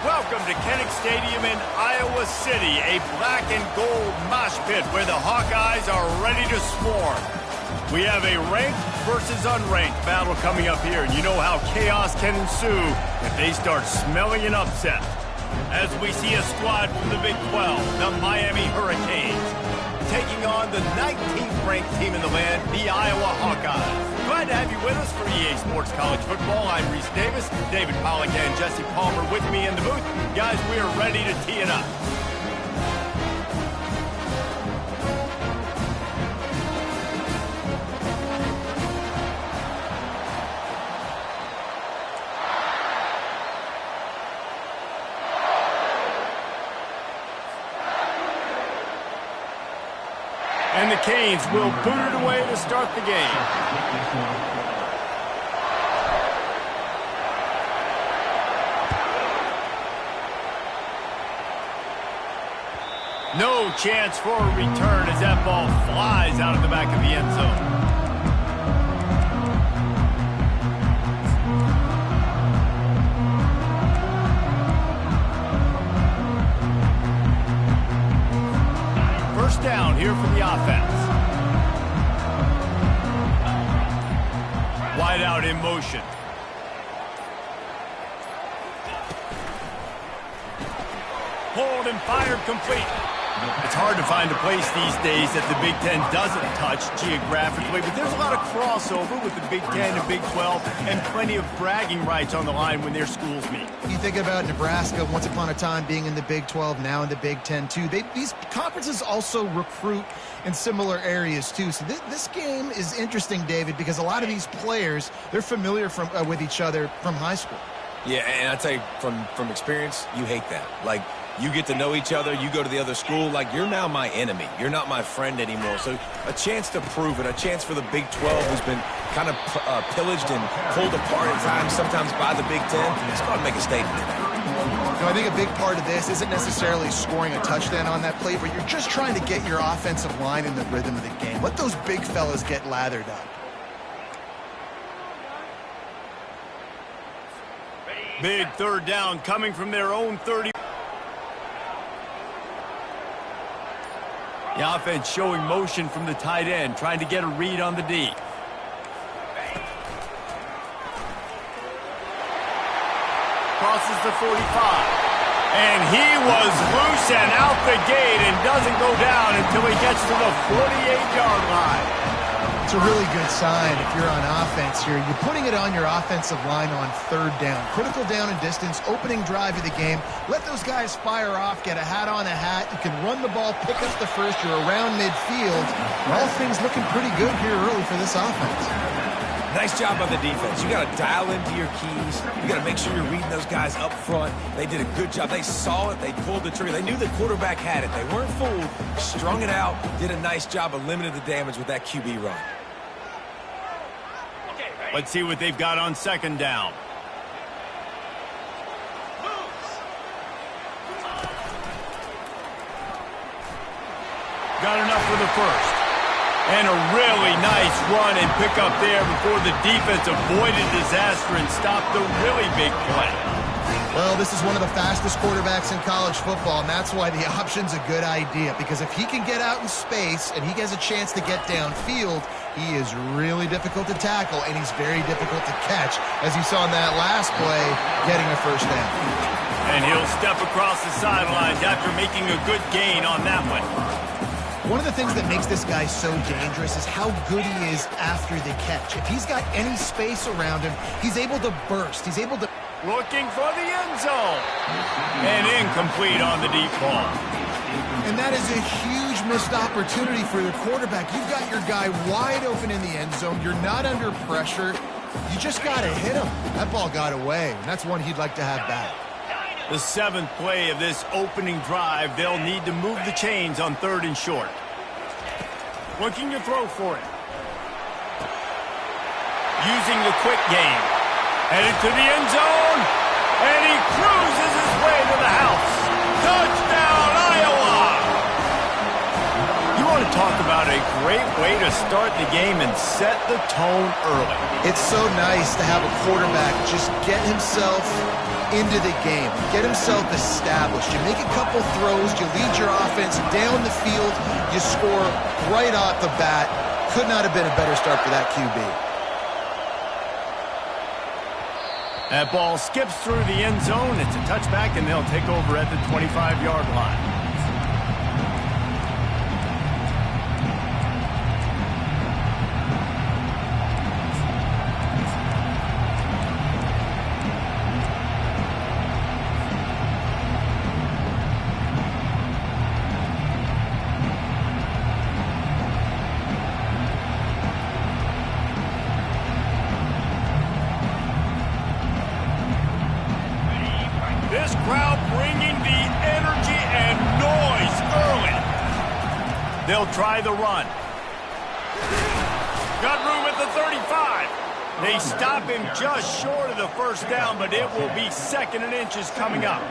Welcome to Kinnick Stadium in Iowa City, a black and gold mosh pit where the Hawkeyes are ready to swarm. We have a ranked versus unranked battle coming up here, and you know how chaos can ensue if they start smelling an upset. As we see a squad from the Big 12, the Miami Hurricanes, taking on the 19th ranked team in the land, the Iowa Hawkeyes. Glad to have you with us for EA Sports College Football. I'm Reese Davis, David Pollack and Jesse Palmer with me in the booth. Guys, we are ready to tee it up. And the Canes will boot it away to start the game. No chance for a return as that ball flies out of the back of the end zone. First down here for the offense. Wide out in motion. Pulled and fired complete. It's hard to find a place these days that the Big Ten doesn't touch geographically, but there's a lot of crossover with the Big Ten and Big 12 and plenty of bragging rights on the line when their schools meet. You think about Nebraska once upon a time being in the Big 12, now in the Big 10 too. These conferences also recruit in similar areas too. So this game is interesting, David, because a lot of these players, they're familiar with each other from high school. Yeah, and I tell you, from experience, you hate that. Like, you get to know each other, you go to the other school, like, you're now my enemy. You're not my friend anymore. So a chance to prove it, a chance for the Big 12, who's been kind of pillaged and pulled apart at times, sometimes by the Big 10. It's got to make a statement today. I think a big part of this isn't necessarily scoring a touchdown on that play, but you're just trying to get your offensive line in the rhythm of the game. Let those big fellas get lathered up. Big third down coming from their own 30. The offense showing motion from the tight end, trying to get a read on the D. Crosses the 45. And he was loose and out the gate and doesn't go down until he gets to the 48-yard line. It's a really good sign if you're on offense here. You're putting it on your offensive line on third down. Critical down and distance, opening drive of the game. Let those guys fire off, get a hat on a hat. You can run the ball, pick up the first. You're around midfield. All things looking pretty good here early for this offense. Nice job by the defense. You got to dial into your keys. You got to make sure you're reading those guys up front. They did a good job. They saw it. They pulled the trigger. They knew the quarterback had it. They weren't fooled. Strung it out. Did a nice job of limiting the damage with that QB run. Let's see what they've got on second down. Got enough for the first. And a really nice run and pick up there before the defense avoided disaster and stopped the really big play. Well, this is one of the fastest quarterbacks in college football, and that's why the option's a good idea, because if he can get out in space and he has a chance to get downfield, he is really difficult to tackle, and he's very difficult to catch, as you saw in that last play, getting a first down. And he'll step across the sidelines after making a good gain on that one. One of the things that makes this guy so dangerous is how good he is after the catch. If he's got any space around him, he's able to burst. He's able to... Looking for the end zone. And incomplete on the deep ball. And that is a huge missed opportunity for the quarterback. You've got your guy wide open in the end zone. You're not under pressure. You just got to hit him. That ball got away, and that's one he'd like to have back. The seventh play of this opening drive, they'll need to move the chains on third and short. Looking to throw for it. Using the quick game. Headed to the end zone. And he cruises his way to the house. Touchdown, Iowa! You want to talk about a great way to start the game and set the tone early. It's so nice to have a quarterback just get himself into the game. Get himself established. You make a couple throws, you lead your offense down the field, you score right off the bat. Could not have been a better start for that QB. That ball skips through the end zone. It's a touchback, and they'll take over at the 25-yard line. This crowd bringing the energy and noise early. They'll try the run. Got room at the 35. They stop him just short of the first down, but it will be 2nd and inches coming up.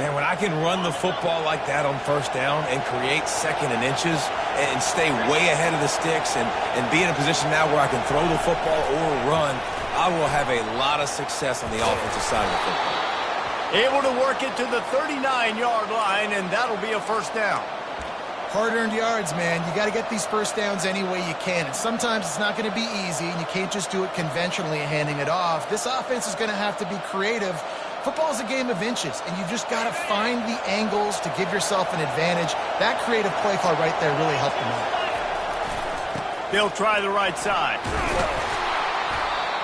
Man, when I can run the football like that on first down and create 2nd and inches and stay way ahead of the sticks and be in a position now where I can throw the football or run, I will have a lot of success on the offensive side of the football. Able to work it to the 39-yard line, and that'll be a first down. Hard-earned yards, man. You got to get these first downs any way you can. And sometimes it's not going to be easy, and you can't just do it conventionally handing it off. This offense is going to have to be creative. Football's a game of inches, and you've just got to find the angles to give yourself an advantage. That creative play call right there really helped them out. They'll try the right side.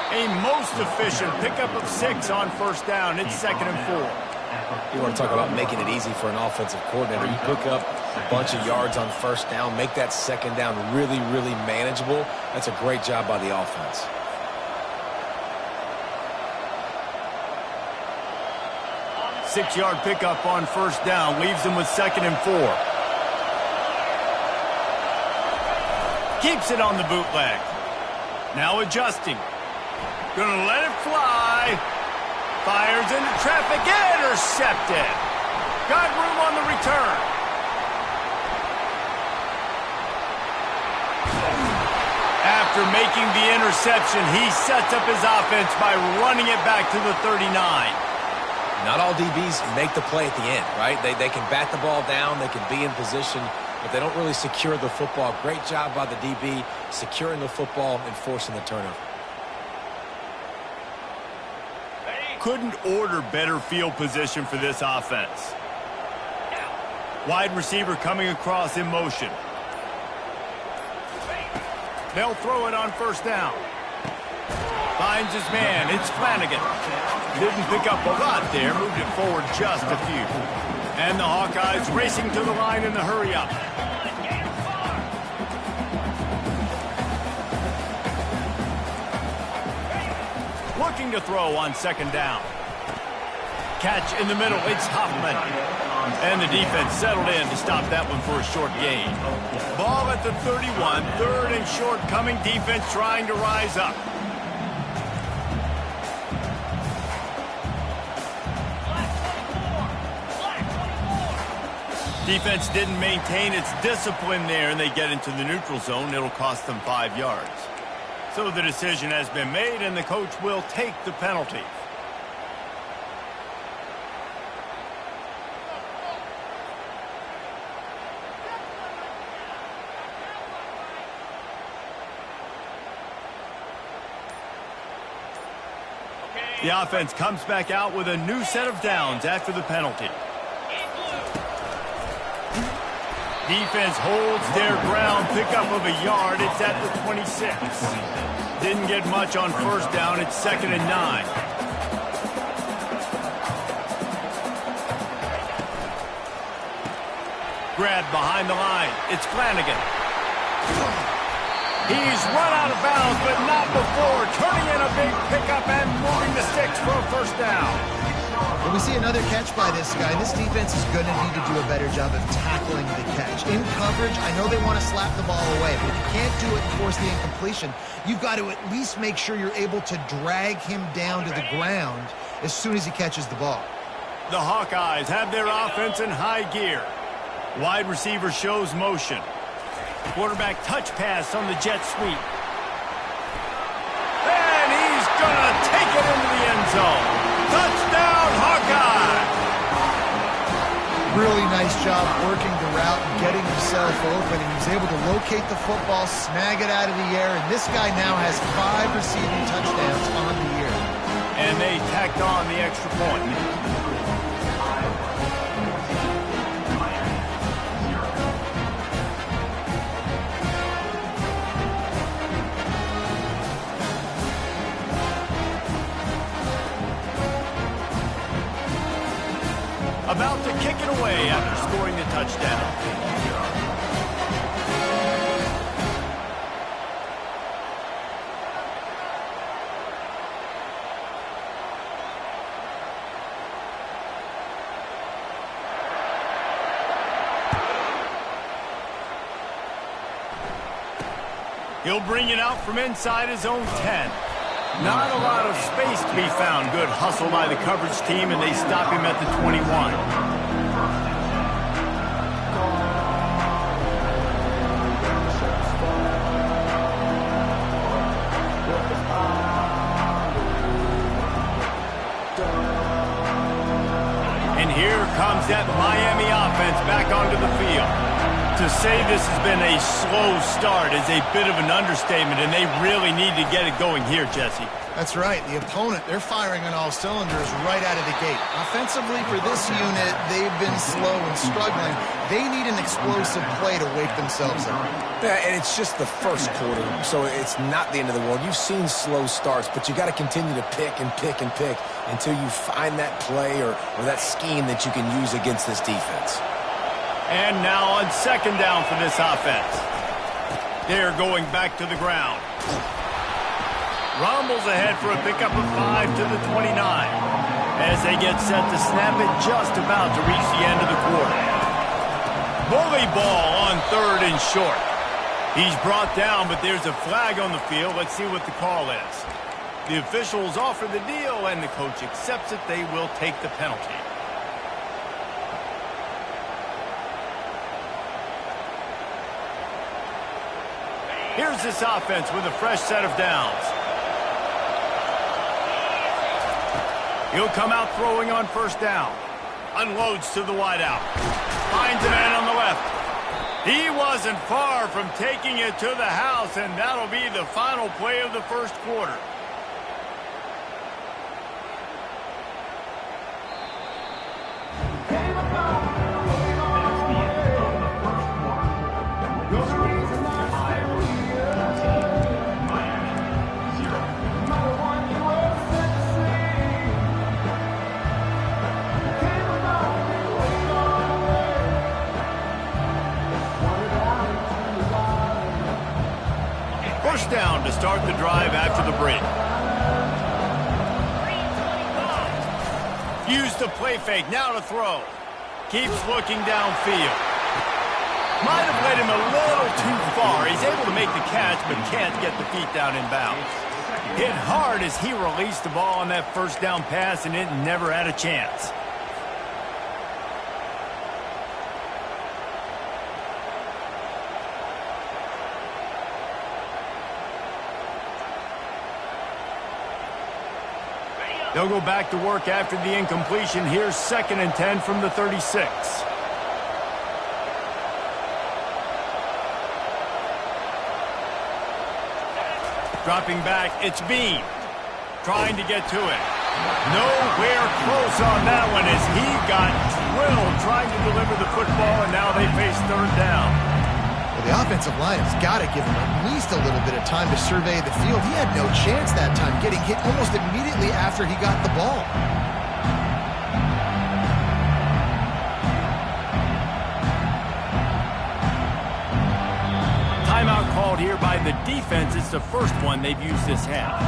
A most efficient pickup of 6 on first down. It's 2nd and 4. You want to talk about making it easy for an offensive coordinator. You pick up a bunch of yards on first down, make that 2nd down really, really manageable. That's a great job by the offense. Six-yard pickup on first down. Leaves them with 2nd and 4. Keeps it on the bootleg. Now adjusting. Gonna let it fly. Fires into traffic. Intercepted. Got room on the return. After making the interception, he sets up his offense by running it back to the 39. Not all DBs make the play at the end, right? They can bat the ball down, they can be in position, but they don't really secure the football. Great job by the DB securing the football and forcing the turnover. Couldn't order better field position for this offense. Wide receiver coming across in motion. They'll throw it on first down. Finds his man. It's Flanagan. Didn't pick up a lot there. Moved it forward just a few. And the Hawkeyes racing to the line in the hurry-up. Looking to throw on 2nd down. Catch in the middle. It's Hoffman. And the defense settled in to stop that one for a short gain. Ball at the 31. 3rd and short coming. Defense trying to rise up. Defense didn't maintain its discipline there, and they get into the neutral zone. It'll cost them 5 yards. So the decision has been made, and the coach will take the penalty. The offense comes back out with a new set of downs after the penalty. Defense holds their ground, pickup of a yard. It's at the 26. Didn't get much on first down. It's 2nd and 9. Grab behind the line. It's Flanagan. He's run out of bounds, but not before. Turning in a big pickup and moving the sticks for a first down. When we see another catch by this guy, this defense is going to need to do a better job of tackling the catch. In coverage, I know they want to slap the ball away, but if you can't do it and force the incompletion, you've got to at least make sure you're able to drag him down to the ground as soon as he catches the ball. The Hawkeyes have their offense in high gear. Wide receiver shows motion. Quarterback touch pass on the jet sweep. And he's going to take it into the end zone. Touchdown, Hawkeye! Really nice job working the route and getting himself open. And he was able to locate the football, snag it out of the air, and this guy now has 5 receiving touchdowns on the year. And they tacked on the extra point. About to kick it away after scoring the touchdown. He'll bring it out from inside his own 10. Not a lot of space to be found. Good hustle by the coverage team, and they stop him at the 21. And here comes that Miami offense back onto the field. To say this has been a slow start is a bit of an understatement, and they really need to get it going here, Jesse. That's right. The opponent, they're firing on all cylinders right out of the gate. Offensively, for this unit, they've been slow and struggling. They need an explosive play to wake themselves up. Yeah, and it's just the first quarter, so it's not the end of the world. You've seen slow starts, but you got to continue to pick and pick and pick until you find that play or that scheme that you can use against this defense. And now on second down for this offense. They're going back to the ground. Rumbles ahead for a pickup of 5 to the 29 as they get set to snap it just about to reach the end of the quarter. Bully ball on third and short. He's brought down, but there's a flag on the field. Let's see what the call is. The officials offer the deal, and the coach accepts it. They will take the penalty. Here's this offense with a fresh set of downs. He'll come out throwing on first down. Unloads to the wideout. Finds a man on the left. He wasn't far from taking it to the house, and that'll be the final play of the first quarter. First down to start the drive after the break. Used the play fake, now to throw. Keeps looking downfield. Might have led him a little too far. He's able to make the catch, but can't get the feet down in bounds. Hit hard as he released the ball on that first down pass, and it never had a chance. They'll go back to work after the incompletion. Here's 2nd and 10 from the 36. Dropping back, it's Bean. Trying to get to it. Nowhere close on that one as he got drilled trying to deliver the football, and now they face third down. Well, the offensive line has got to give him at least a little bit of time to survey the field. He had no chance that time, getting hit almost immediately after he got the ball. Timeout called here by the defense. It's the first one they've used this half.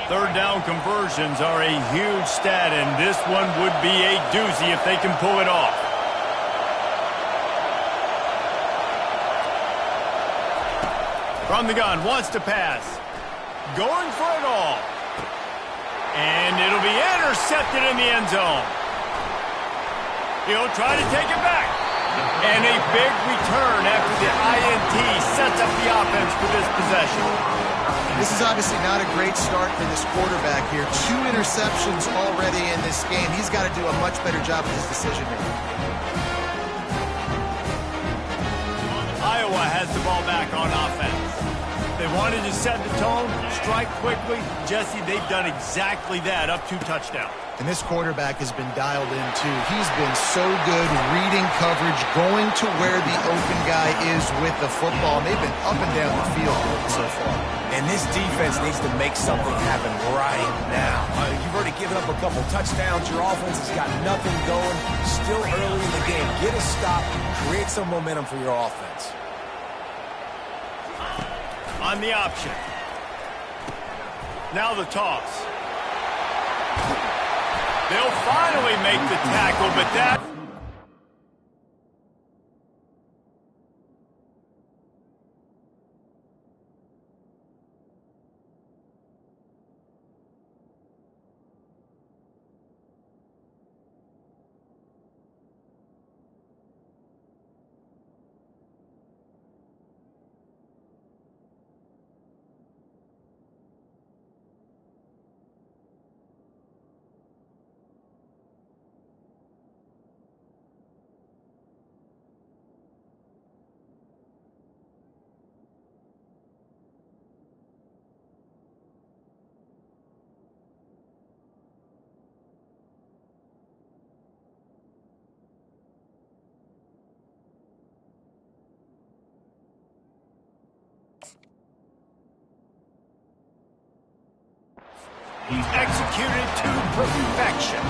Third down conversions are a huge stat, and this one would be a doozy if they can pull it off. From the gun, wants to pass. Going for it all. And it'll be intercepted in the end zone. He'll try to take it back. And a big return after the INT sets up the offense for this possession. This is obviously not a great start for this quarterback here. 2 interceptions already in this game. He's got to do a much better job of his decision-making. Iowa has the ball back on offense. They wanted to set the tone, strike quickly. Jesse, they've done exactly that, up 2 touchdowns. And this quarterback has been dialed in, too. He's been so good reading coverage, going to where the open guy is with the football. And they've been up and down the field so far. And this defense needs to make something happen right now. You've already given up a couple touchdowns. Your offense has got nothing going. Still early in the game. Get a stop. Create some momentum for your offense. On the option. Now the toss. They'll finally make the tackle, but that... He's executed to perfection.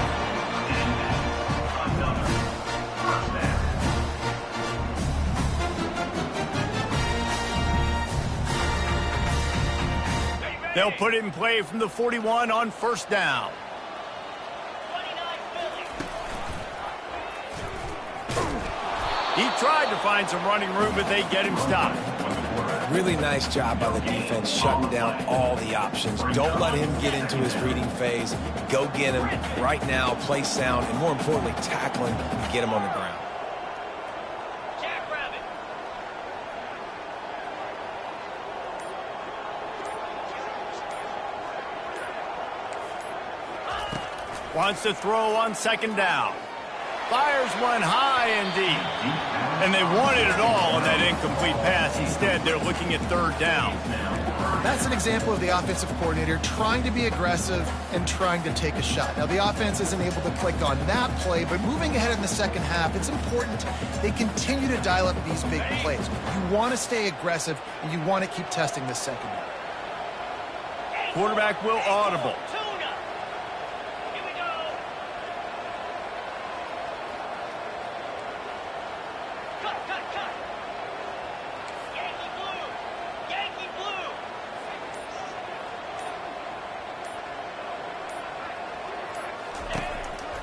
They'll put it in play from the 41 on first down. He tried to find some running room, but they get him stopped. Really nice job by the defense shutting down all the options. Don't let him get into his reading phase. Go get him right now, play sound, and more importantly, tackle him and get him on the ground. Jackrabbit. Wants to throw on second down. Fires one high and deep. And they wanted it all on that incomplete pass. Instead, they're looking at third down. That's an example of the offensive coordinator trying to be aggressive and trying to take a shot. Now, the offense isn't able to click on that play, but moving ahead in the second half, it's important they continue to dial up these big plays. You want to stay aggressive, and you want to keep testing the secondary. Quarterback will audible.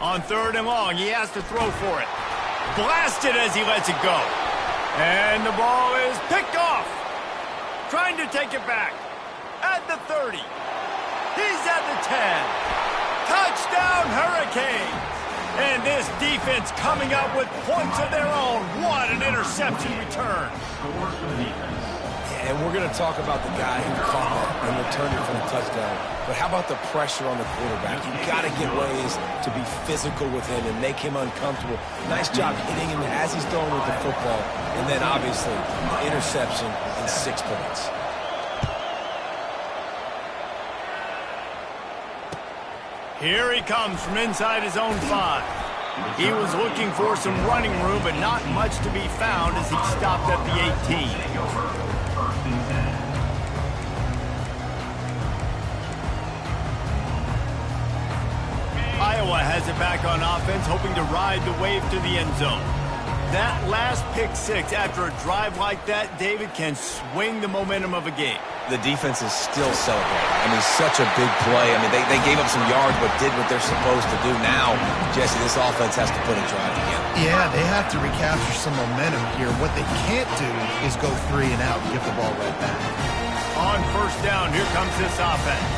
On third and long, he has to throw for it. Blasted as he lets it go. And the ball is picked off. Trying to take it back. At the 30. He's at the 10. Touchdown, Hurricanes. And this defense coming up with points of their own. What an interception return. And we're going to talk about the guy who caught that and returned it for the touchdown. But how about the pressure on the quarterback? You've got to get ways to be physical with him and make him uncomfortable. Nice job hitting him as he's throwing with the football. And then, obviously, the interception and 6 points. Here he comes from inside his own 5. He was looking for some running room, but not much to be found as he stopped at the 18. Iowa has it back on offense, hoping to ride the wave to the end zone. That last pick 6 after a drive like that, David, can swing the momentum of a game. The defense is still celebrating. I mean, such a big play. I mean, they gave up some yards but did what they're supposed to do. Now, Jesse, this offense has to put a drive together. Yeah, they have to recapture some momentum here. What they can't do is go 3 and out and give the ball right back. On first down, here comes this offense.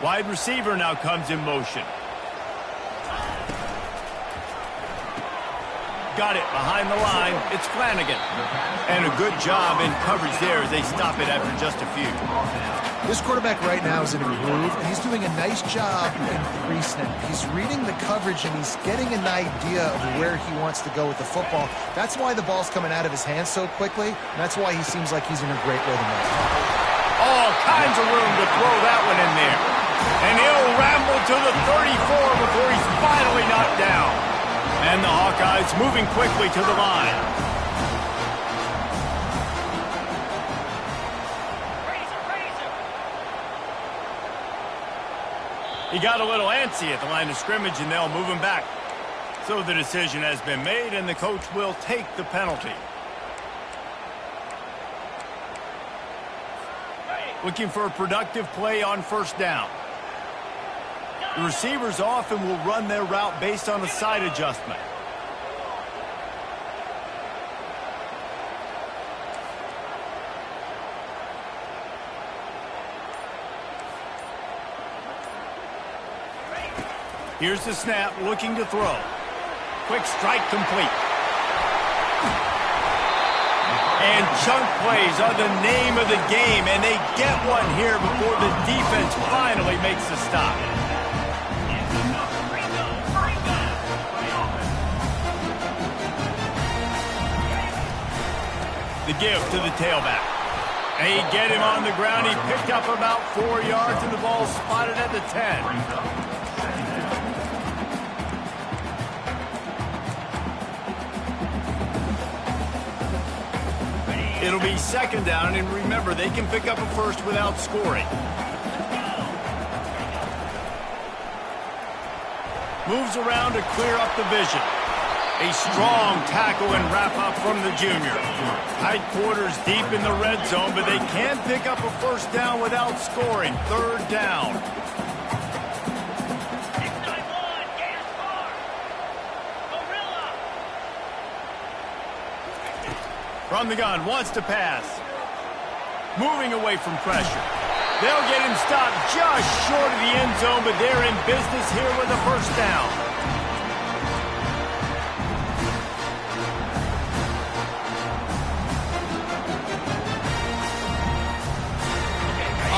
Wide receiver now comes in motion. Got it behind the line. It's Flanagan. And a good job in coverage there as they stop it after just a few. This quarterback right now is in a groove, and he's doing a nice job in pre-snap. He's reading the coverage, and he's getting an idea of where he wants to go with the football. That's why the ball's coming out of his hands so quickly, and that's why he seems like he's in a great rhythm right now. All kinds of room to throw that one in there. And he'll ramble to the 34 before he's finally knocked down. And the Hawkeyes moving quickly to the line. He got a little antsy at the line of scrimmage, and they'll move him back. So the decision has been made, and the coach will take the penalty. Looking for a productive play on first down. The receivers often will run their route based on a side adjustment. Here's the snap, looking to throw. Quick strike complete. And chunk plays are the name of the game, and they get one here before the defense finally makes the stop. The give to the tailback. They get him on the ground. He picked up about 4 yards, and the ball spotted at the 10. It'll be second down, and remember, they can pick up a first without scoring. Moves around to clear up the vision. A strong tackle and wrap-up from the junior. Tight quarters deep in the red zone, but they can't pick up a first down without scoring. Third down. From the gun, wants to pass. Moving away from pressure. They'll get him stopped just short of the end zone, but they're in business here with a first down.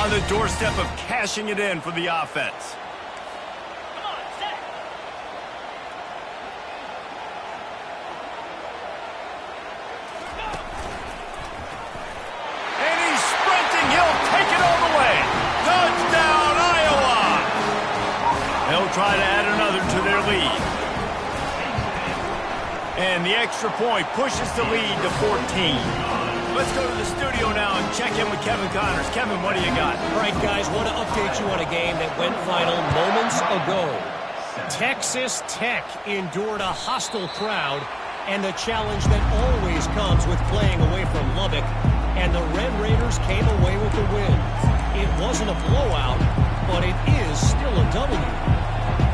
On the doorstep of cashing it in for the offense. Try to add another to their lead. And the extra point pushes the lead to 14. Let's go to the studio now and check in with Kevin Connors. Kevin, what do you got? All right, guys, want to update you on a game that went final moments ago. Texas Tech endured a hostile crowd and the challenge that always comes with playing away from Lubbock, and the Red Raiders came away with the win. It wasn't a blowout, but it is still a W.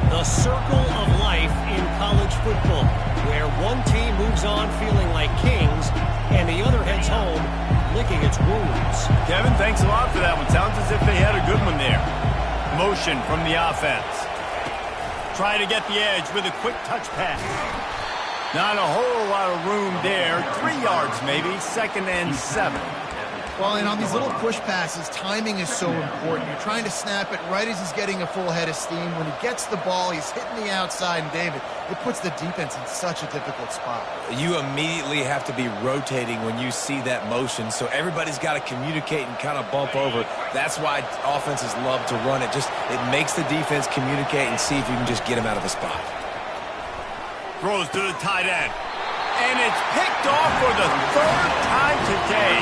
The circle of life in college football, where one team moves on feeling like kings and the other heads home licking its wounds. Kevin, thanks a lot for that one. Sounds as if they had a good one there. Motion from the offense. Try to get the edge with a quick touch pass. Not a whole lot of room there. 3 yards maybe, 2nd and 7. Well, and on these little push passes, timing is so important. You're trying to snap it right as he's getting a full head of steam. When he gets the ball, he's hitting the outside, and David, it puts the defense in such a difficult spot. You immediately have to be rotating when you see that motion, so everybody's got to communicate and kind of bump over. That's why offenses love to run it. It makes the defense communicate and see if you can just get him out of a spot. Throws to the tight end. And it's picked off for the 3rd time today.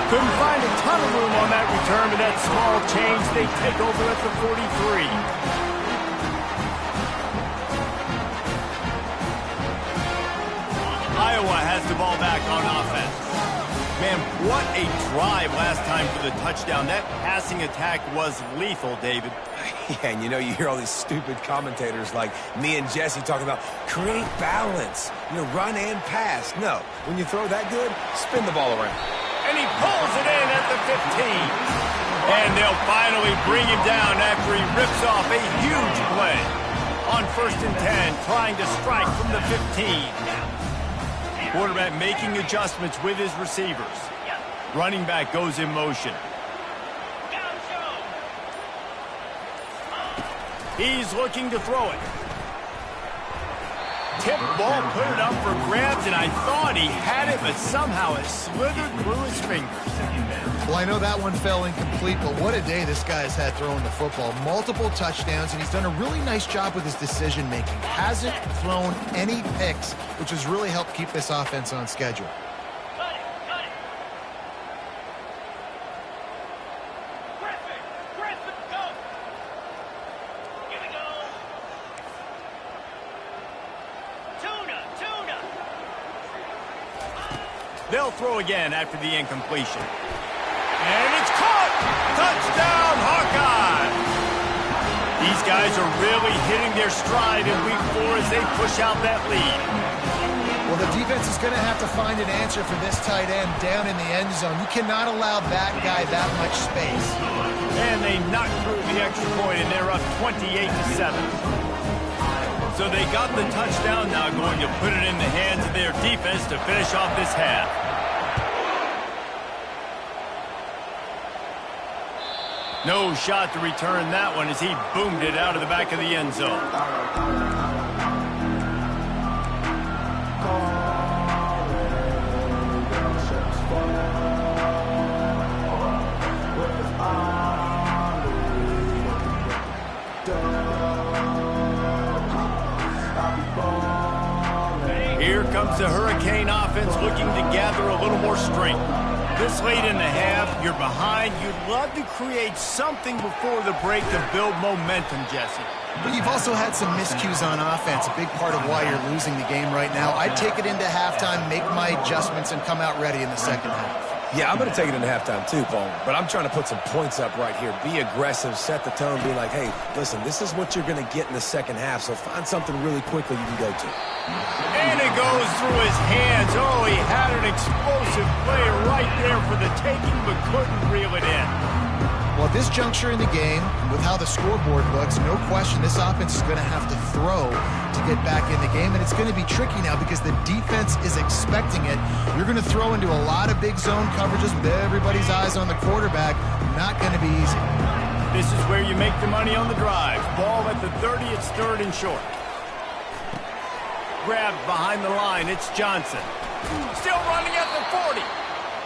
Couldn't find a ton of room on that return, but that small change, they take over at the 43. Iowa has the ball back on offense. Man, what a drive last time for the touchdown. That passing attack was lethal, David. Yeah, and you hear all these stupid commentators like me and Jesse talking about create balance, run and pass. No, when you throw that good, spin the ball around. And he pulls it in at the 15. And they'll finally bring him down after he rips off a huge play. On 1st and 10, trying to strike from the 15. Quarterback making adjustments with his receivers. Running back goes in motion. He's looking to throw it. Tip ball, put it up for grabs, and I thought he had it, but somehow it slithered through his fingers. Well, I know that one fell incomplete, but what a day this guy's had throwing the football. Multiple touchdowns, and he's done a really nice job with his decision-making. Hasn't thrown any picks, which has really helped keep this offense on schedule. They'll throw again after the incompletion. And it's caught! Touchdown, Hawkeye! These guys are really hitting their stride in Week 4 as they push out that lead. Well, the defense is going to have to find an answer for this tight end down in the end zone. You cannot allow that guy that much space. And they knock through the extra point, and they're up 28-7. So they got the touchdown, now going to put it in the hands of their defense to finish off this half. No shot to return that one as he boomed it out of the back of the end zone. Here comes the Hurricane offense looking to gather a little more strength. This late in the half, you're behind. You'd love to create something before the break to build momentum, Jesse. But you've also had some miscues on offense, a big part of why you're losing the game right now. I'd take it into halftime, make my adjustments, and come out ready in the second half. Yeah, I'm going to take it into halftime too, Paul. But I'm trying to put some points up right here. Be aggressive, set the tone, be like, hey, listen, this is what you're going to get in the second half, so find something really quickly you can go to. And it goes through his hands. Oh, he had an explosive play right there for the taking, but couldn't reel it in. Well, at this juncture in the game, with how the scoreboard looks, no question this offense is going to have to throw to get back in the game, and it's going to be tricky now because the defense is expecting it. You're going to throw into a lot of big zone coverages with everybody's eyes on the quarterback. Not going to be easy. This is where you make the money on the drive. Ball at the 30, it's 3rd and short. Grabbed behind the line, it's Johnson. Still running at the 40.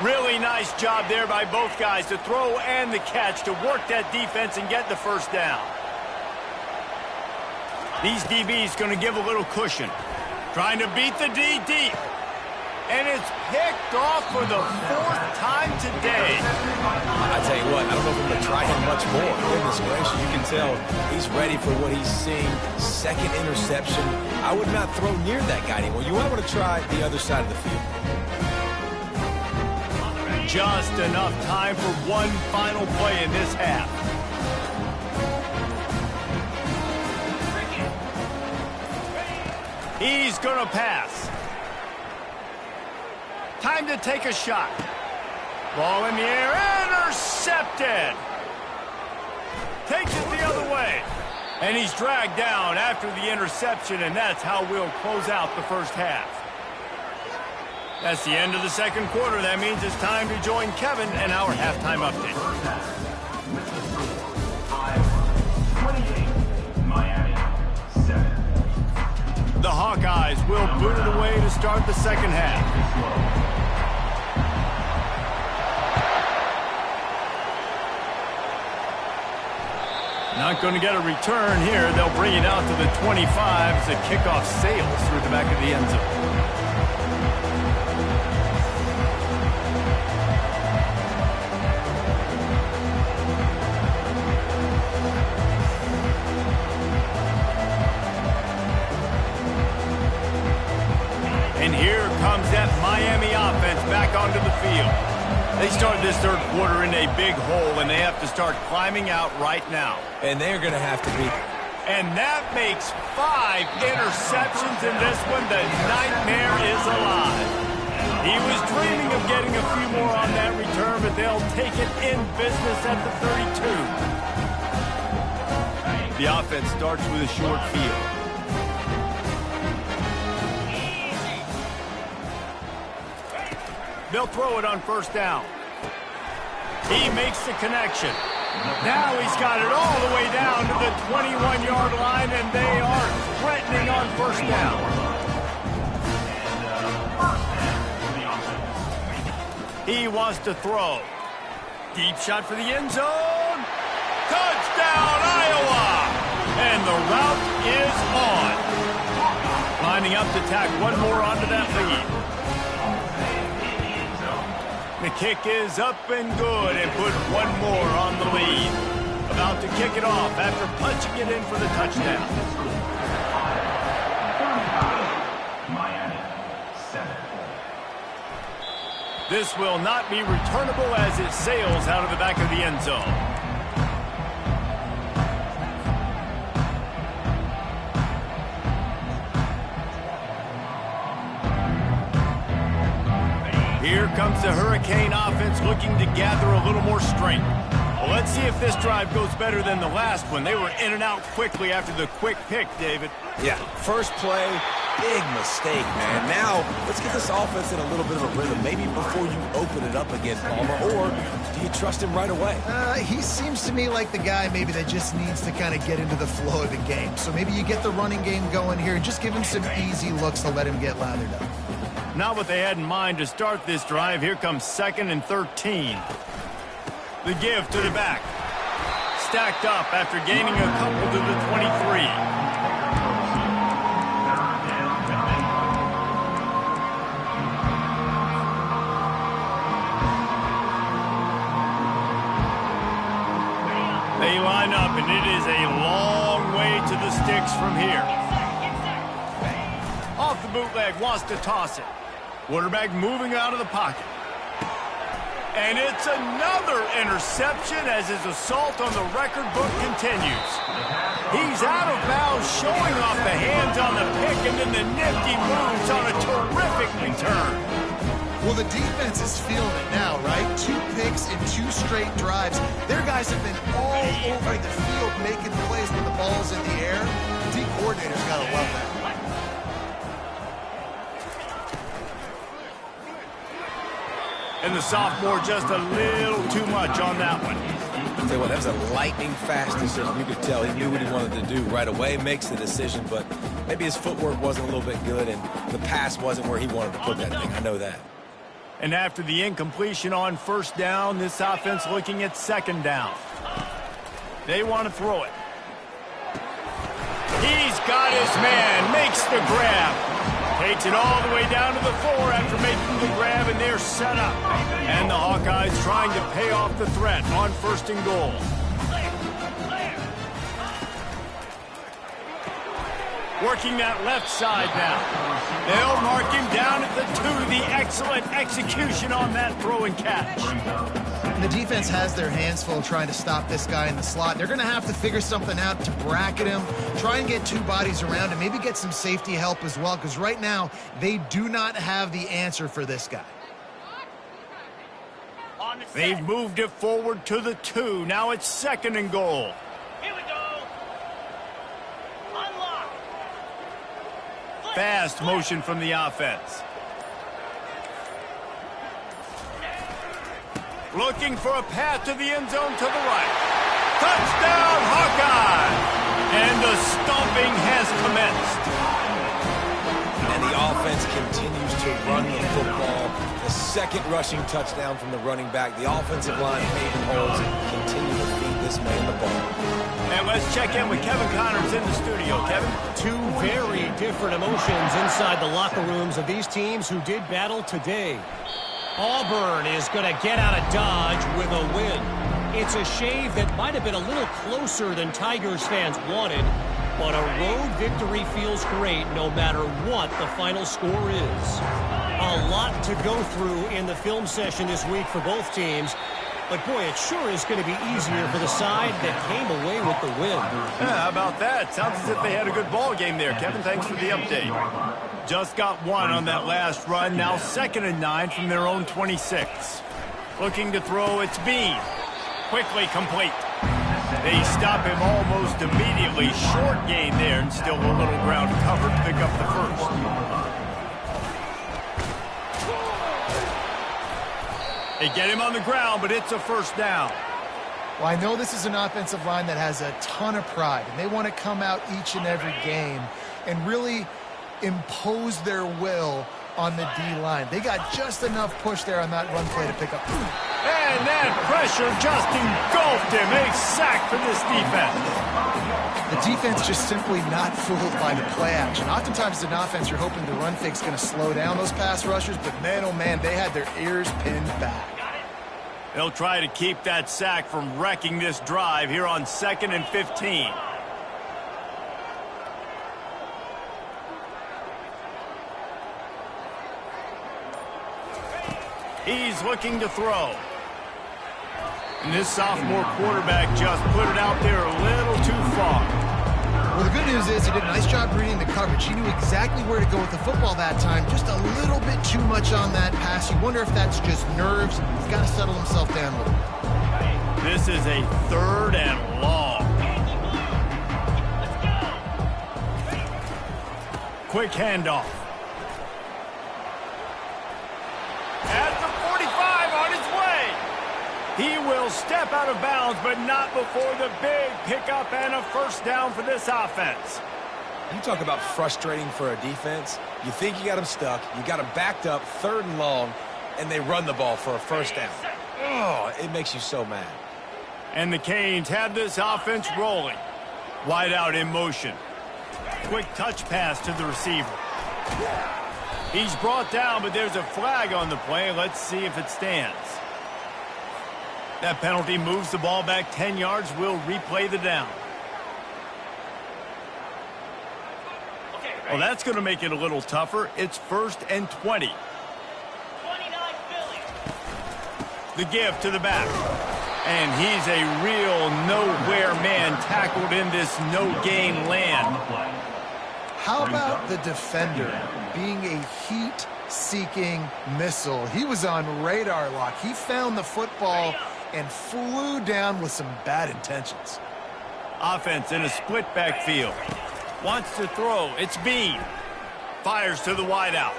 Really nice job there by both guys to throw and the catch to work that defense and get the first down. These DBs going to give a little cushion. Trying to beat the D deep. And it's picked off for the 4th time today. I tell you what, I don't know if I'm going to try him much more. Goodness gracious, you can tell he's ready for what he's seeing. 2nd interception. I would not throw near that guy anymore. You want to try the other side of the field. Just enough time for one final play in this half. He's going to pass. Time to take a shot. Ball in the air, intercepted. Takes it the other way. And he's dragged down after the interception, and that's how we'll close out the first half. That's the end of the second quarter. That means it's time to join Kevin and our halftime update. The Hawkeyes will boot it away to start the second half. Not going to get a return here. They'll bring it out to the 25 as the kickoff sails through the back of the end zone. And here comes that Miami offense back onto the field. They start this third quarter in a big hole, and they have to start climbing out right now. And they're going to have to be. And that makes 5 interceptions in this one. The nightmare is alive. He was dreaming of getting a few more on that return, but they'll take it in business at the 32. The offense starts with a short field. They'll throw it on first down. He makes the connection. Now he's got it all the way down to the 21-yard line, and they are threatening on first down. He wants to throw. Deep shot for the end zone. Touchdown, Iowa! And the route is on. Lining up to tack one more onto that lead. The kick is up and good and put one more on the lead. About to kick it off after punching it in for the touchdown. This will not be returnable as it sails out of the back of the end zone. Here comes the Hurricane offense looking to gather a little more strength. Well, let's see if this drive goes better than the last one. They were in and out quickly after the quick pick, David. Yeah, first play, big mistake, man. Now, let's get this offense in a little bit of a rhythm. Maybe before you open it up again, Palmer, or do you trust him right away? He seems to me like the guy maybe that just needs to kind of get into the flow of the game. So maybe you get the running game going here and just give him some easy looks to let him get lathered up. Not what they had in mind to start this drive. Here comes 2nd and 13. The give to the back. Stacked up after gaining a couple to the 23. They line up, and it is a long way to the sticks from here. Off the bootleg, wants to toss it. Quarterback moving out of the pocket. And it's another interception as his assault on the record book continues. He's out of bounds, showing off the hands on the pick, and then the nifty moves on a terrific return. Well, the defense is feeling it now, right? 2 picks in 2 straight drives. Their guys have been all over the field making plays when the ball's in the air. D coordinator's got to love that. And the sophomore just a little too much on that one. I'll tell you what, that was a lightning fast decision. You could tell he knew what he wanted to do right away, makes the decision, but maybe his footwork wasn't a little bit good and the pass wasn't where he wanted to put that thing. I know that. And after the incompletion on first down, this offense looking at 2nd down. They want to throw it. He's got his man, makes the grab. Takes it all the way down to the 4 after making the grab, and they're set up. And the Hawkeyes trying to pay off the threat on 1st and goal. Working that left side now. They'll mark him down at the 2. The excellent execution on that throw and catch. And the defense has their hands full trying to stop this guy in the slot. They're going to have to figure something out to bracket him, try and get 2 bodies around him, maybe get some safety help as well, because right now they do not have the answer for this guy. They've moved it forward to the 2. Now it's 2nd and goal. Here we go. Unlock. Fast motion from the offense. Looking for a path to the end zone to the right. Touchdown, Hawkeye! And the stomping has commenced. And the offense continues to run the football. The 2nd rushing touchdown from the running back. The offensive line paving holes and continue to feed this man the ball. And let's check in with Kevin Connors in the studio. Kevin? 2 very different emotions inside the locker rooms of these teams who did battle today. Auburn is going to get out of Dodge with a win. It's a shave that might have been a little closer than Tigers fans wanted, but a road victory feels great no matter what the final score is. A lot to go through in the film session this week for both teams. But, boy, it sure is going to be easier for the side that came away with the win. Yeah, how about that? Sounds as if they had a good ball game there. Kevin, thanks for the update. Just got one on that last run. Now 2nd and 9 from their own 26. Looking to throw, it's Bean. Quickly complete. They stop him almost immediately. Short gain there, and still a little ground covered to pick up the first. They get him on the ground, but it's a first down. Well, I know this is an offensive line that has a ton of pride, and they want to come out each and every game and really impose their will on the D-line. They got just enough push there on that run play to pick up. And that pressure just engulfed him. A sack for this defense. The defense just simply not fooled by the play action. Oftentimes as an offense, you're hoping the run fake's going to slow down those pass rushers, but man, oh man, they had their ears pinned back. They'll try to keep that sack from wrecking this drive here on 2nd and 15. He's looking to throw. And this sophomore quarterback just put it out there a little too far. Well, the good news is he did a nice job reading the coverage. He knew exactly where to go with the football that time. Just a little bit too much on that pass. You wonder if that's just nerves. He's got to settle himself down a little bit. This is a 3rd and long. Quick handoff. At the 45 on his way. He will step out of bounds, but not before the big pickup and a first down for this offense. You talk about frustrating for a defense. You think you got them stuck, you got them backed up, 3rd and long, and they run the ball for a first down. Oh, it makes you so mad. And the Canes have this offense rolling. Wide out in motion. Quick touch pass to the receiver. He's brought down, but there's a flag on the play. Let's see if it stands. That penalty moves the ball back 10 yards. We'll replay the down. Well, that's going to make it a little tougher. It's 1st and 20. The give to the back. And he's a real nowhere man tackled in this no-gain land. How about the defender being a heat-seeking missile? He was on radar lock. He found the football and flew down with some bad intentions. Offense in a split backfield. Wants to throw. It's Bean. Fires to the wideout.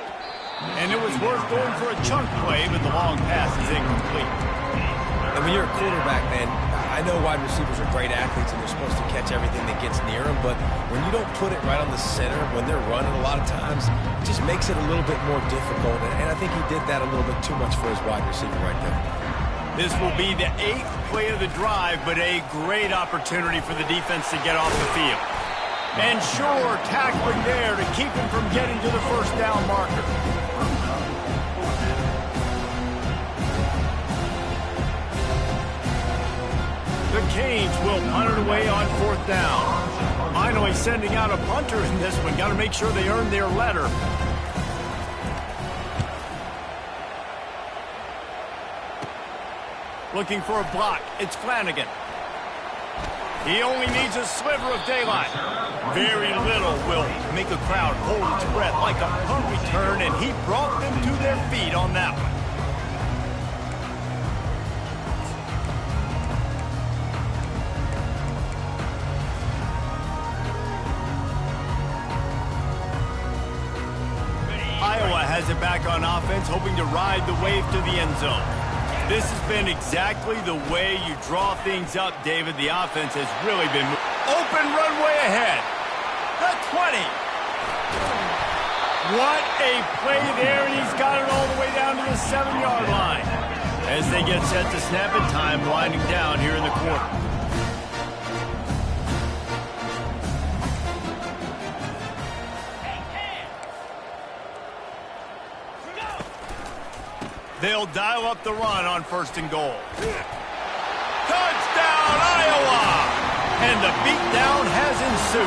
And it was worth going for a chunk play, but the long pass is incomplete. And when you're a quarterback, man, I know wide receivers are great athletes and they're supposed to catch everything that gets near them, but when you don't put it right on the center, when they're running a lot of times, it just makes it a little bit more difficult. And I think he did that a little bit too much for his wide receiver right there. This will be the 8th play of the drive, but a great opportunity for the defense to get off the field. And sure, tackling there to keep him from getting to the first down marker. The Canes will punt it away on 4th down. Finally sending out a punter in this one. Got to make sure they earn their letter. Looking for a block. It's Flanagan. He only needs a sliver of daylight. Very little will make a crowd hold its breath like a punt return, and he brought them to their feet on that one. Iowa has it back on offense, hoping to ride the wave to the end zone. This has been exactly the way you draw things up, David. The offense has really been open runway ahead. The 20. What a play there, and he's got it all the way down to the 7-yard line. As they get set to snap it, time winding down here in the quarter. They'll dial up the run on 1st and goal. Touchdown, Iowa! And the beatdown has ensue.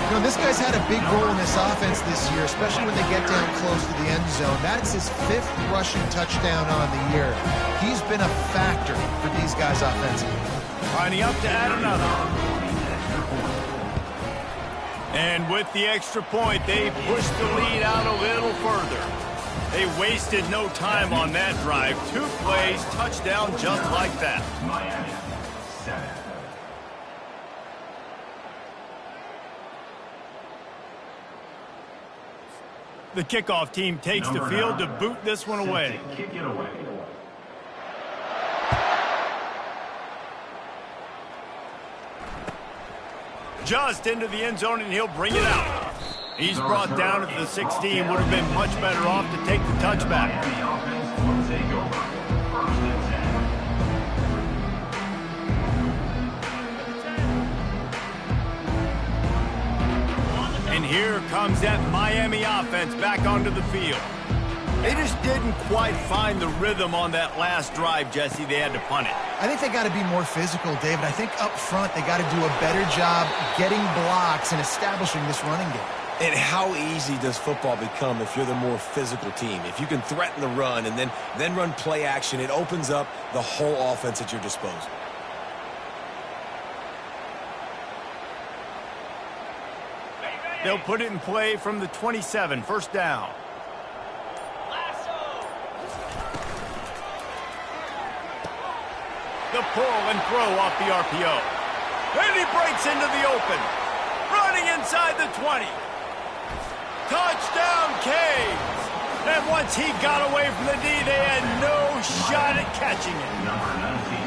You know, this guy's had a big role in this offense this year, especially when they get down close to the end zone. That's his 5th rushing touchdown on the year. He's been a factor for these guys offensively. Lining up to add another. And with the extra point, they pushed the lead out a little further. They wasted no time on that drive. 2 plays, touchdown just like that. Miami, 7. The kickoff team takes the field to boot this one away. Kick it away. Just into the end zone, and he'll bring it out. He's brought down at the 16. Would have been much better off to take the touchback. Miami offense will take over. 1st and 10. And here comes that Miami offense back onto the field. They just didn't quite find the rhythm on that last drive, Jesse. They had to punt it. I think they got to be more physical, David. I think up front they got to do a better job getting blocks and establishing this running game. And how easy does football become if you're the more physical team? If you can threaten the run and then run play action, it opens up the whole offense at your disposal. They'll put it in play from the 27, 1st down. The pull and throw off the RPO. And he breaks into the open. Running inside the 20. Touchdown, Canes. And once he got away from the D, they had no shot at catching it. Number 19.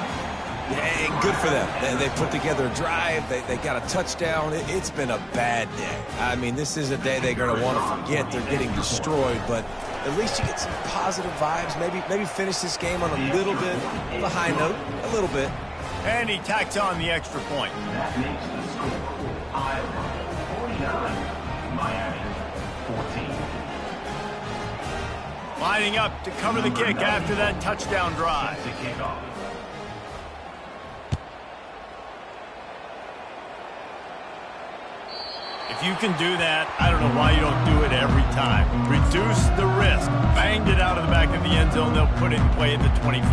And good for them. They put together a drive. They got a touchdown. It's been a bad day. I mean, this is a day they're going to want to forget. They're getting destroyed, but at least you get some positive vibes. Maybe finish this game on a little bit of a high note, a little bit. And he tacks on the extra point. That makes the score Iowa 49, Miami 14. Lining up to cover the kick after that touchdown drive. To kick off. If you can do that, I don't know why you don't do it every time. Reduce the risk. Banged it out of the back of the end zone. They'll put it in play at the 25.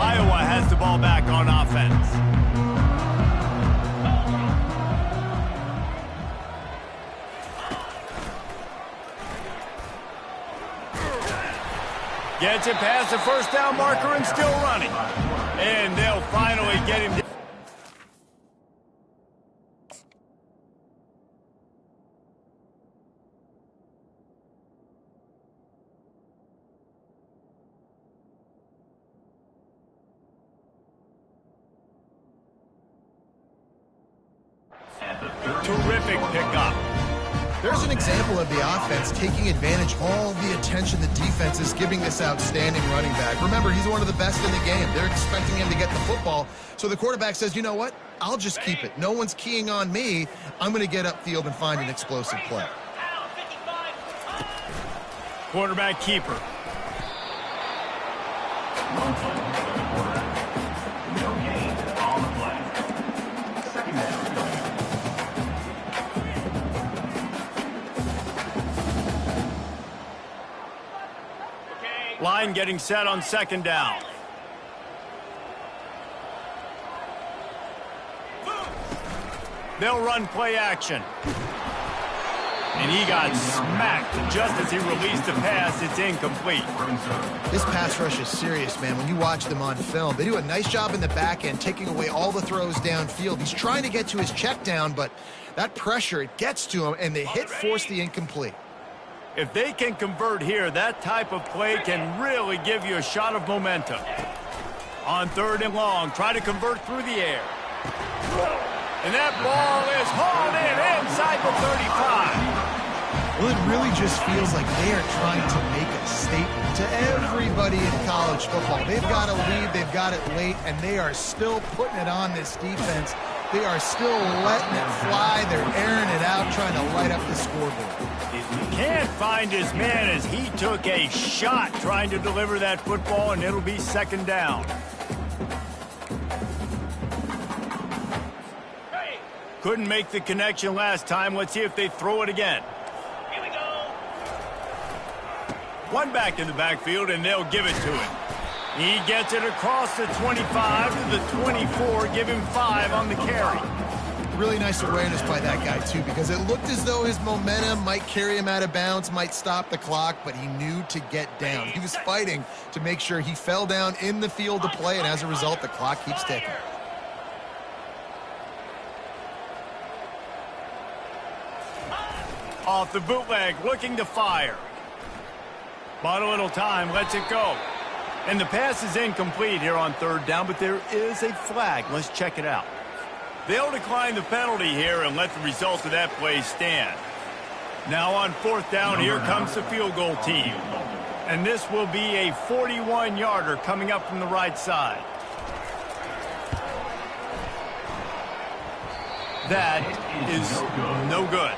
Iowa has the ball back on offense. Gets it past the 1st down marker and still running. And they'll finally get him. Terrific pickup. There's an example of the offense taking advantage of all the attention the defense is giving this outstanding running back. Remember, he's one of the best in the game. They're expecting him to get the football. So the quarterback says, you know what? I'll just keep it. No one's keying on me. I'm going to get upfield and find an explosive play. Quarterback keeper. One play for the quarterback. No gain on the play. 2nd down. Line getting set on 2nd down. They'll run play action. And he got smacked just as he released the pass. It's incomplete. This pass rush is serious, man. When you watch them on film, they do a nice job in the back end, taking away all the throws downfield. He's trying to get to his check down, but that pressure, it gets to him, and the hit forced the incomplete. If they can convert here, that type of play can really give you a shot of momentum. On 3rd and long, try to convert through the air. And that ball is hauled in inside the 35. Well, it really just feels like they are trying to make a statement to everybody in college football. They've got a lead, they've got it late, and they are still putting it on this defense. They are still letting it fly. They're airing it out, trying to light up the scoreboard. Can't find his man as he took a shot trying to deliver that football, and it'll be 2nd down. Couldn't make the connection last time. Let's see if they throw it again. Here we go. One back in the backfield, and they'll give it to him. He gets it across the 25 to the 24. Give him 5 on the carry. Really nice awareness by that guy, too, because it looked as though his momentum might carry him out of bounds, might stop the clock, but he knew to get down. He was fighting to make sure he fell down in the field to play, and as a result, the clock keeps ticking. Off the bootleg, looking to fire. Bought a little time, lets it go. And the pass is incomplete here on third down, but there is a flag. Let's check it out. They'll decline the penalty here and let the result of that play stand. Now on fourth down, here comes the field goal team. And this will be a 41-yarder coming up from the right side. That is no good.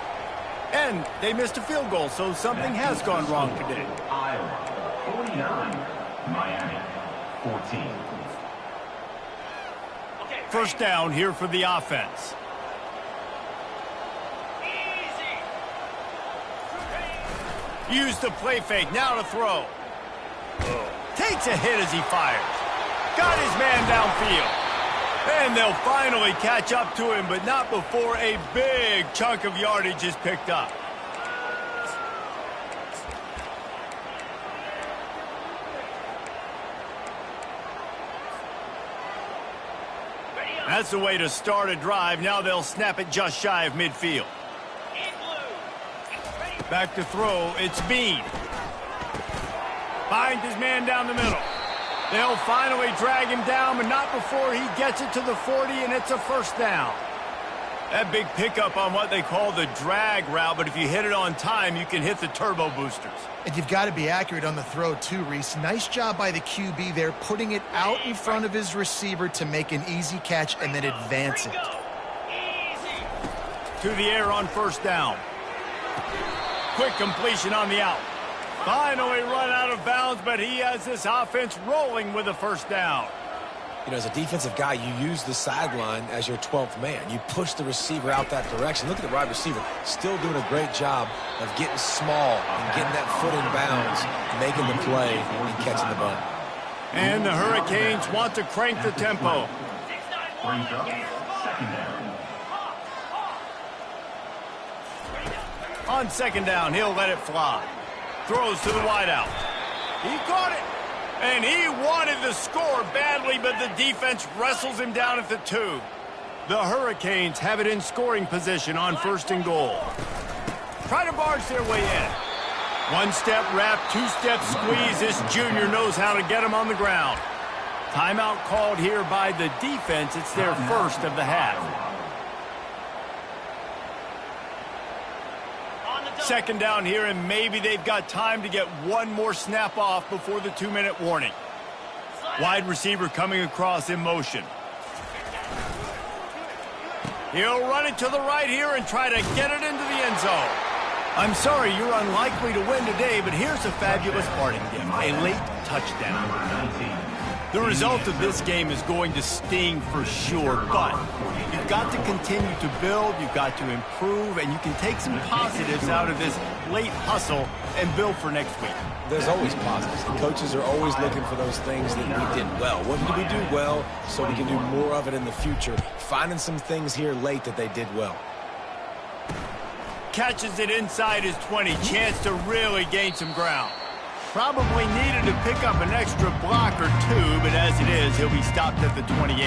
And they missed a field goal, so something has gone wrong today. Iowa 49, Miami 14. First down here for the offense. Use the play fake, now to throw. Takes a hit as he fires. Got his man downfield. And they'll finally catch up to him, but not before a big chunk of yardage is picked up. That's the way to start a drive. Now they'll snap it just shy of midfield. Back to throw, it's Bean. Finds his man down the middle. They'll finally drag him down, but not before he gets it to the 40, and it's a first down. That big pickup on what they call the drag route, but if you hit it on time, you can hit the turbo boosters. And you've got to be accurate on the throw, too, Reese. Nice job by the QB there, putting it out in front of his receiver to make an easy catch and then advance it. To the air on first down. Quick completion on the out. Finally run out of bounds, but he has this offense rolling with a first down. You know, as a defensive guy, you use the sideline as your 12th man. You push the receiver out that direction. Look at the wide receiver. Still doing a great job of getting small and getting that foot in bounds, making the play and catching the ball. And the Hurricanes want to crank the tempo. Brings up second down. On second down, he'll let it fly. Throws to the wideout. He caught it. And he wanted the score badly, but the defense wrestles him down at the 2. The Hurricanes have it in scoring position on first and goal. Try to barge their way in. One-step wrap, two-step squeeze. This junior knows how to get him on the ground. Timeout called here by the defense. It's their first of the half. Second down here, and maybe they've got time to get one more snap off before the 2-minute warning. Wide receiver coming across in motion. He'll run it to the right here and try to get it into the end zone. I'm sorry, you're unlikely to win today, but here's a fabulous parting gift, a late touchdown. The result of this game is going to sting for sure, but you've got to continue to build, you've got to improve, and you can take some positives out of this late hustle and build for next week. There's always positives. The coaches are always looking for those things that we did well. What did we do well so we can do more of it in the future? Finding some things here late that they did well. Catches it inside his 20, chance to really gain some ground. Probably needed to pick up an extra block or 2, but as it is, he'll be stopped at the 28.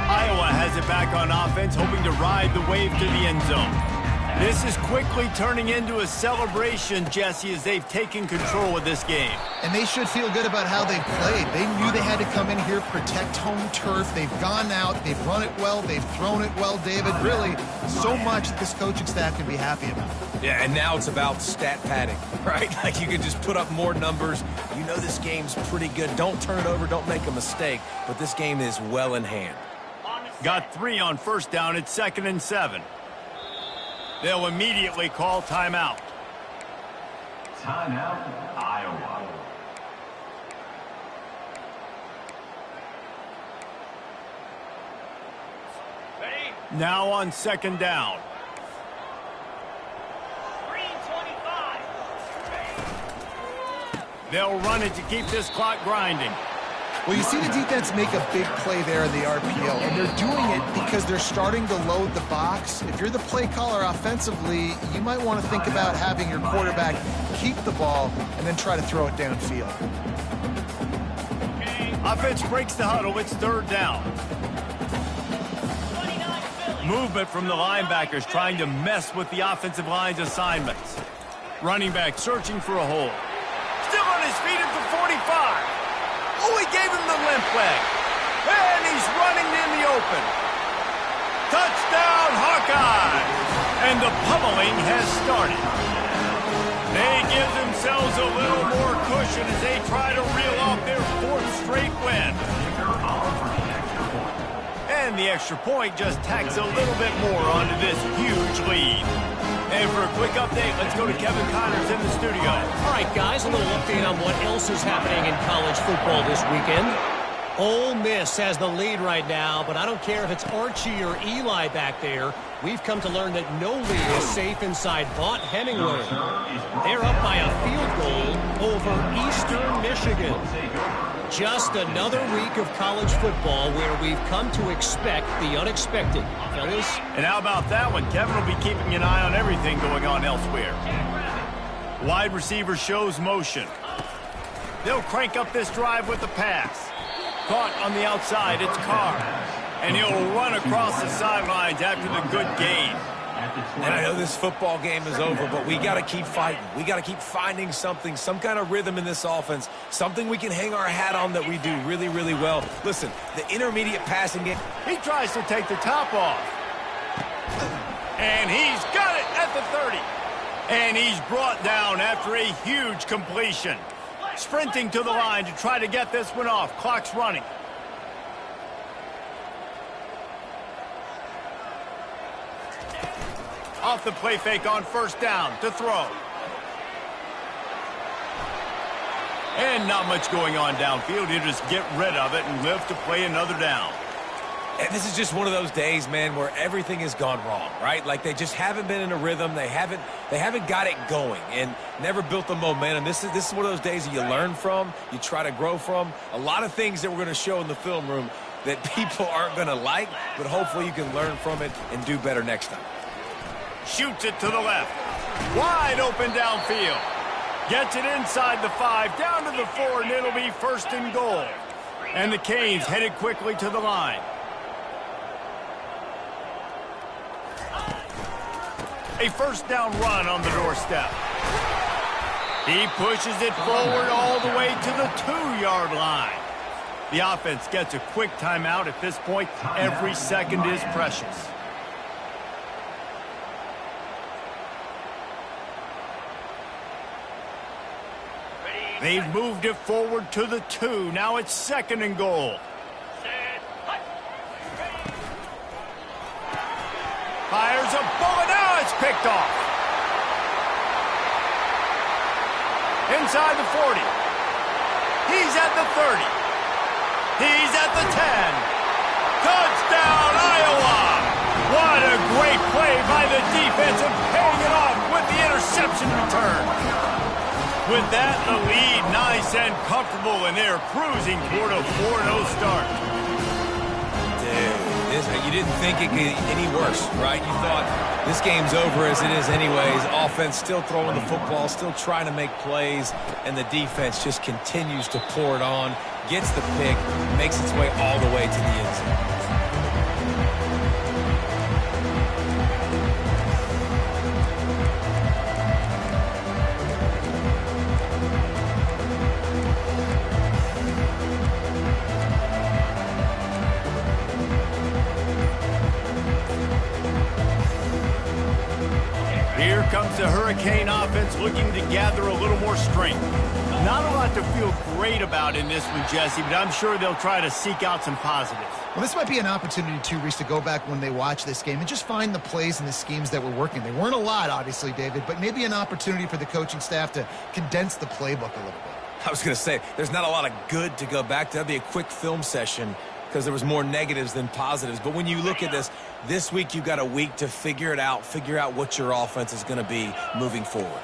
Iowa has it back on offense, hoping to ride the wave to the end zone. This is quickly turning into a celebration, Jesse, as they've taken control of this game. And they should feel good about how they've played. They knew they had to come in here, protect home turf. They've gone out, they've run it well, they've thrown it well, David. Really, so much that this coaching staff can be happy about. Yeah, and now it's about stat padding, right? Like you can just put up more numbers. You know this game's pretty good. Don't turn it over, don't make a mistake, but this game is well in hand. Got 3 on first down. It's 2nd and 7. They'll immediately call timeout. Timeout, Iowa. Now on second down. They'll run it to keep this clock grinding. Well, you see the defense make a big play there in the RPO, and they're doing it because they're starting to load the box. If you're the play caller offensively, you might want to think about having your quarterback keep the ball and then try to throw it downfield. Offense breaks the huddle. It's third down. Movement from the linebackers trying to mess with the offensive line's assignments. Running back searching for a hole. Still on his feet at the 45. Oh, he gave him the limp leg. And he's running in the open. Touchdown, Hawkeyes! And the pummeling has started. They give themselves a little more cushion as they try to reel off their fourth straight win. And the extra point just tacks a little bit more onto this huge lead. And for a quick update, let's go to Kevin Connors in the studio. All right, guys, a little update on what else is happening in college football this weekend. Ole Miss has the lead right now, but I don't care if it's Archie or Eli back there. We've come to learn that no lead is safe inside Vaught Hemingway. They're up by a field goal over Eastern Michigan. Just another week of college football where we've come to expect the unexpected. Fellas? And how about that one? Kevin will be keeping an eye on everything going on elsewhere. Wide receiver shows motion. They'll crank up this drive with the pass. Caught on the outside, it's Carr. And he'll run across the sidelines after the good gain. And I know this football game is over, but we got to keep fighting. We got to keep finding something, some kind of rhythm in this offense, something we can hang our hat on that we do really, really well. Listen, the intermediate passing game. He tries to take the top off. And he's got it at the 30. And he's brought down after a huge completion. Sprinting to the line to try to get this one off. Clock's running. Off the play fake on first down to throw. And not much going on downfield. He'll just get rid of it and live to play another down. And this is just one of those days, man, where everything has gone wrong, right? Like they just haven't been in a rhythm. They haven't got it going and never built the momentum. This is one of those days that you learn from, you try to grow from. A lot of things that we're going to show in the film room that people aren't going to like, but hopefully you can learn from it and do better next time. Shoots it to the left. Wide open downfield. Gets it inside the 5, down to the 4, and it'll be first and goal. And the Canes headed quickly to the line. A first down run on the doorstep. He pushes it forward all the way to the 2-yard line. The offense gets a quick timeout at this point. Every second is precious. They've moved it forward to the 2. Now it's second and goal. Fires a bullet. Now it's picked off. Inside the 40. He's at the 30. He's at the 10. Touchdown, Iowa! What a great play by the defense and paying it off with the interception return. With that, the lead nice and comfortable, and they're cruising toward a 4-0 start. Dude, you didn't think it could get any worse, right? You thought this game's over as it is anyways. Offense still throwing the football, still trying to make plays, and the defense just continues to pour it on, gets the pick, makes its way all the way to the end zone. Here comes the Hurricane offense looking to gather a little more strength. Not a lot to feel great about in this one, Jesse, but I'm sure they'll try to seek out some positives. Well, this might be an opportunity, too, Reese, to go back when they watch this game and just find the plays and the schemes that were working. They weren't a lot, obviously, David, but maybe an opportunity for the coaching staff to condense the playbook a little bit. I was going to say, there's not a lot of good to go back to. That'd be a quick film session because there was more negatives than positives. But when you look at this week you've got a week to figure it out, figure out what your offense is going to be moving forward.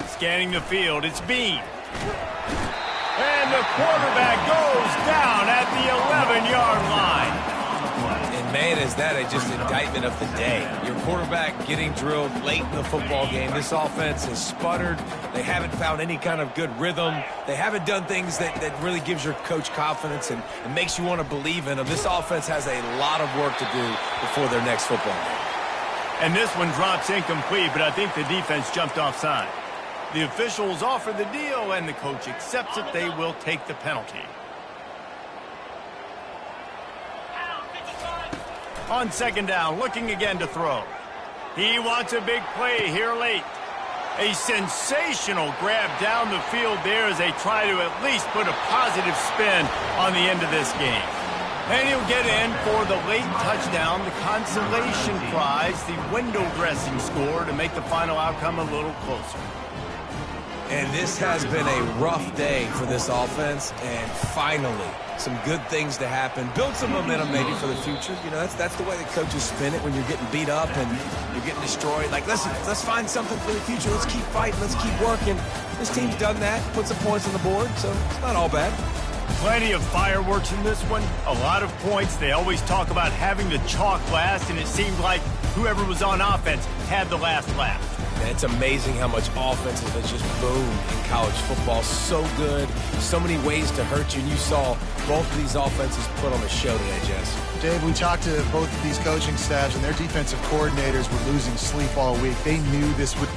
Scanning the field, it's Bean. And the quarterback goes down at the 11-yard line. And, man, is that just indictment of the day. Your quarterback getting drilled late in the football game. This offense has sputtered. They haven't found any kind of good rhythm. They haven't done things that really gives your coach confidence and makes you want to believe in them. This offense has a lot of work to do before their next football game. And this one drops incomplete, but I think the defense jumped offside. The officials offer the deal, and the coach accepts it. They will take the penalty. On second down, looking again to throw. He wants a big play here late. A sensational grab down the field there as they try to at least put a positive spin on the end of this game. And he'll get in for the late touchdown, the consolation prize, the window dressing score to make the final outcome a little closer. And this has been a rough day for this offense, and finally, some good things to happen. Build some momentum maybe for the future. You know, that's the way the coaches spin it when you're getting beat up and you're getting destroyed. Like, listen, let's find something for the future. Let's keep fighting. Let's keep working. This team's done that, put some points on the board, so it's not all bad. Plenty of fireworks in this one. A lot of points. They always talk about having the chalk last, and it seemed like whoever was on offense had the last laugh. And it's amazing how much offenses have just boomed in college football. So good, so many ways to hurt you. And you saw both of these offenses put on a show today, Jess. Dave, we talked to both of these coaching staffs, and their defensive coordinators were losing sleep all week. They knew this would